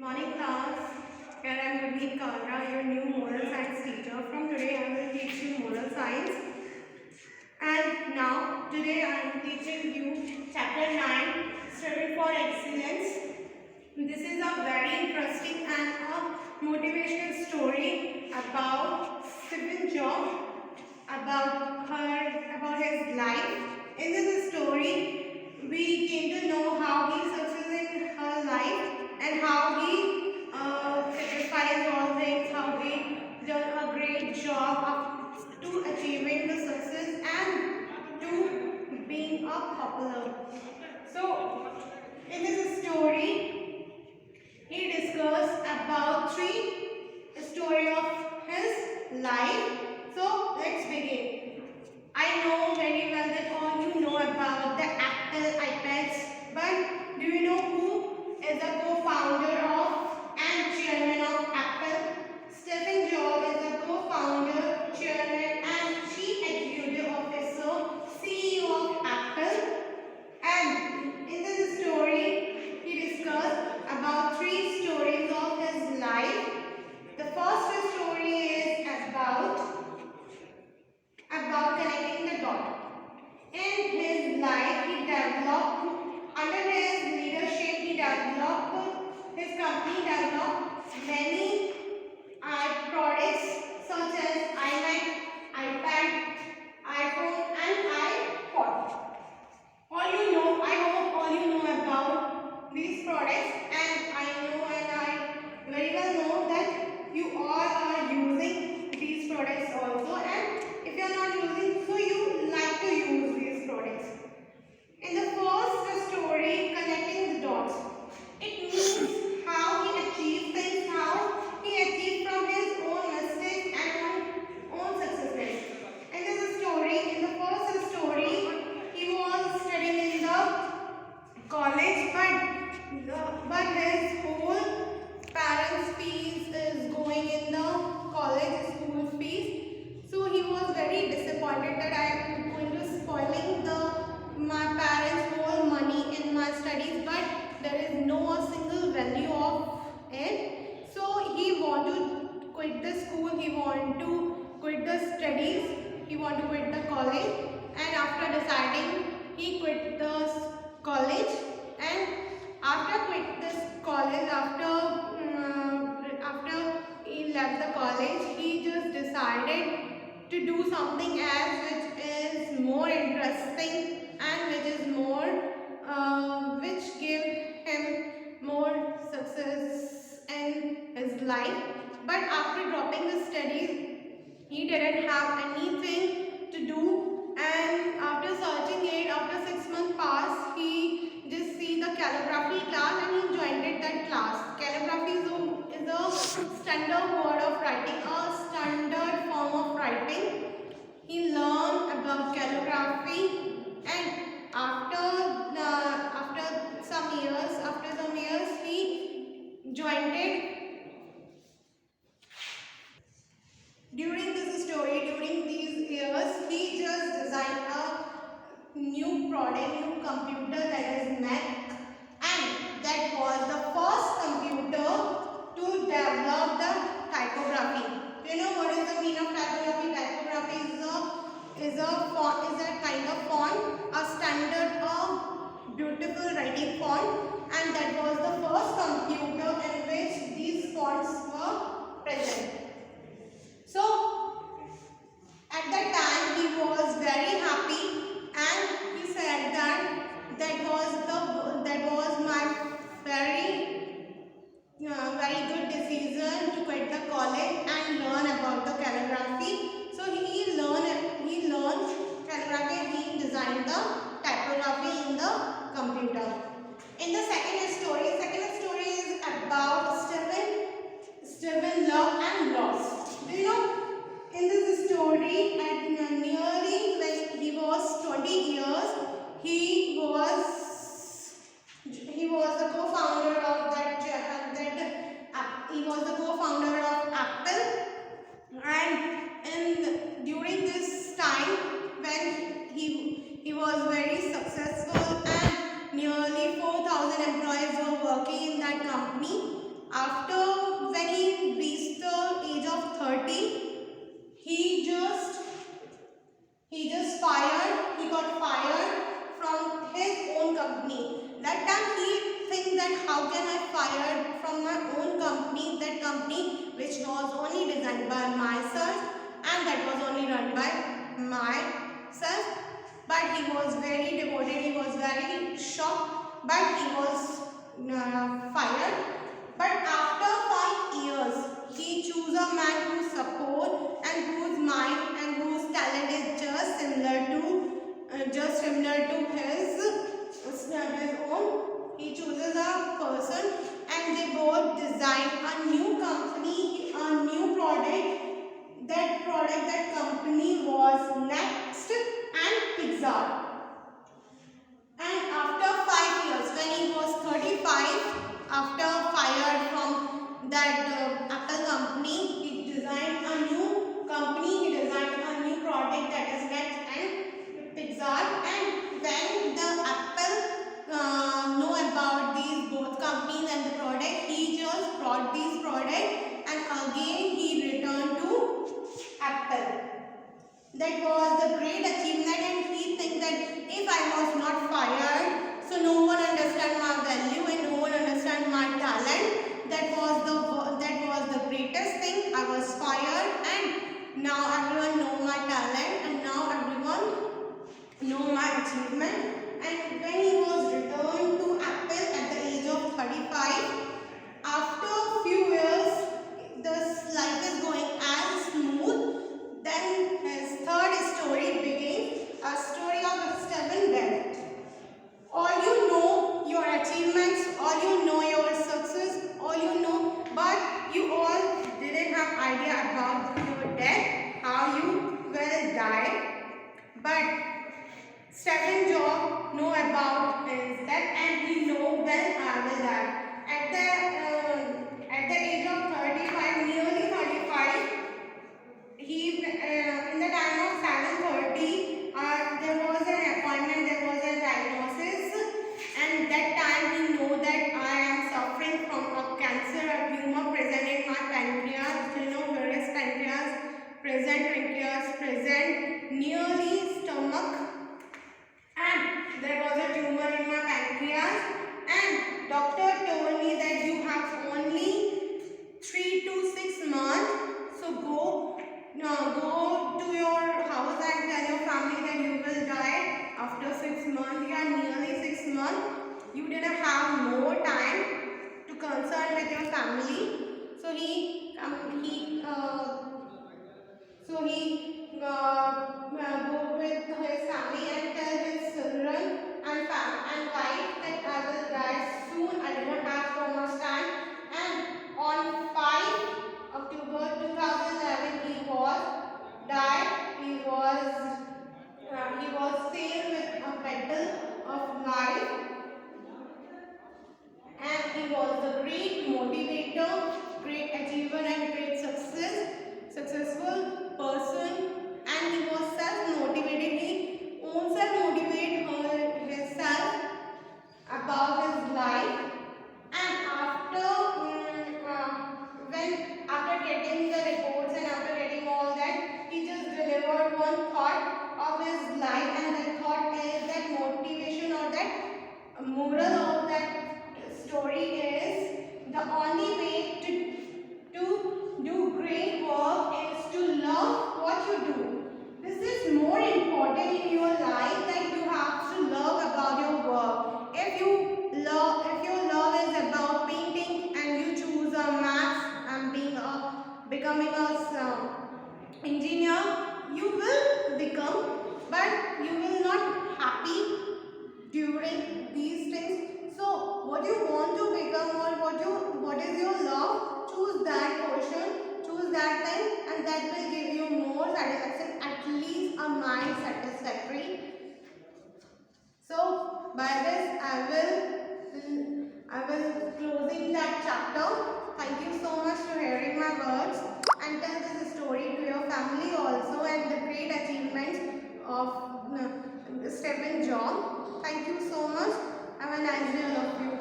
Morning class. Here I am Gurmeet Kalra, your new moral science teacher. From today I will teach you moral science. And now today I am teaching you chapter 9, Striving for Excellence. This is a very interesting and a motivational story about Stephen Jobs, about his life. In this story, we came to know how he succeeded in her life and how he sacrificed all things, how he done a great job to achieving the success and to being a popular. So, in this story, he discussed about three story of his life. So let's begin. I know very well that all you know about the Apple iPads, but do you know who is the co-founder of and chairman of Apple? Stephen Jobs is the co-founder, chairman and chief executive officer, CEO of Apple. And in this story, he discussed about three stories of his life. The first story is about connecting the dot. In his life, he developed, under his leadership, he developed, his company developed many products such as iMac, iPad, iPhone and iPod. I hope all you know about these products, and I know and I very well know that you all are using these products also, and if you are not using, so you like to use these products. In the first story, connecting the dots, it means how he achieved things, how he achieved from his own mistakes and own successes. In the first story, he was studying in the college, but his whole parents' fees is going in the college school fees. So he was very disappointed that I am going to spoiling my parents' whole money in my studies, but there is no single value of it. So he want to quit the school. He want to quit the studies. He want to quit the college, and after deciding, he quit the college. And after quit this college, after he left the college, he just decided to do something else which is more interesting and which is more which give him more success in his life. But after dropping the studies, he didn't have anything to do, and after searching it, after 6 months passed, he just see the calligraphy class and he joined that class. Calligraphy is a standard word of writing, a standard form of writing. He learned about calligraphy, and after some years, he joined it. During these years, he just designed a new product, new computer, that is Mac, and that was the first computer to develop the typography. Do you know what is the meaning of typography? Typography is a kind of font, a standard, a beautiful writing font, and that was the first computer in which these fonts were present. So at that time he was very happy, and he said that was my very good decision to quit the college and learn about the calligraphy. So he learned calligraphy, and he designed the typography in the computer. In the second story is about Stephen Love and Loss. Do you know, in this story, at nearly when he was 20 years, he was the co-founder of Apple, and during this time when he was very successful and nearly 4,000 employees were was only designed by myself and that was only run by myself. But he was very devoted, he was very shocked, but he was fired. But after 5 years, he chose a man whose support and whose mind and whose talent is just similar to his own. He chooses a person and they both design a new company, a new product. That company was Next and Pixar. And after 5 years, when he was 35, after fired from that Apple company, he designed a new company, he designed a new product, that is Next and Pixar. And when the Apple know about these both companies and the product, he just brought these products and again he returned to Apple. That was the great achievement, and he thinks that if I was not fired, so no one understand my value and no one understand my talent. That was the greatest thing. I was fired and now everyone know my talent and now everyone know my achievement. And when he was returned to Apple at the age of 35, after a few years, this life is going as smooth. Then his third story begins, a story of Stephen Bell. All you know your achievements, all you know your success, all you know, but you all didn't have idea about your death, how you will die. But Stephen Jobs know about his death and he know when I will die. At the age of 35, nearly 35, he in the time of 7:30, there was an appointment, there was a diagnosis, and that time he know that I am suffering from a cancer, a tumor present in my pancreas. You know where is pancreas? Pancreas present nearly stomach, and there was a tumor in my pancreas, and doctor told me that you have only 3 to 6 months, so go to your house and tell your family that you will die after 6 months. Yeah, nearly 6 months. You didn't have more time to concern with your family. So he go with his family and tell his children and wife that I will die soon. I do not have so much time. And on 5 October 2011, he was died. He was saved with a battle of life, and he was a great motivator, great achiever, and great successful person. And he was self-motivated. He self-motivated himself about his life. And after getting the reports and after getting all that, he just delivered one thought of his life, and that thought is that motivation, or that moral of that story is the only way to do great work is to love what you do. This is more important in your life, that you have to love about your work. If your love is about painting and you choose a maths and becoming a engineer, you will become, but you will not happy during these things. So what you want to become, or what is your love, choose that portion, choose that thing, and that will give you more satisfaction, at least a mind satisfactory. So by this I will closing that chapter. Thank you so much for hearing my words, and tell this story to your family also, and the great achievements of Stephen Jobs. Thank you so much. Have a nice day, all of you.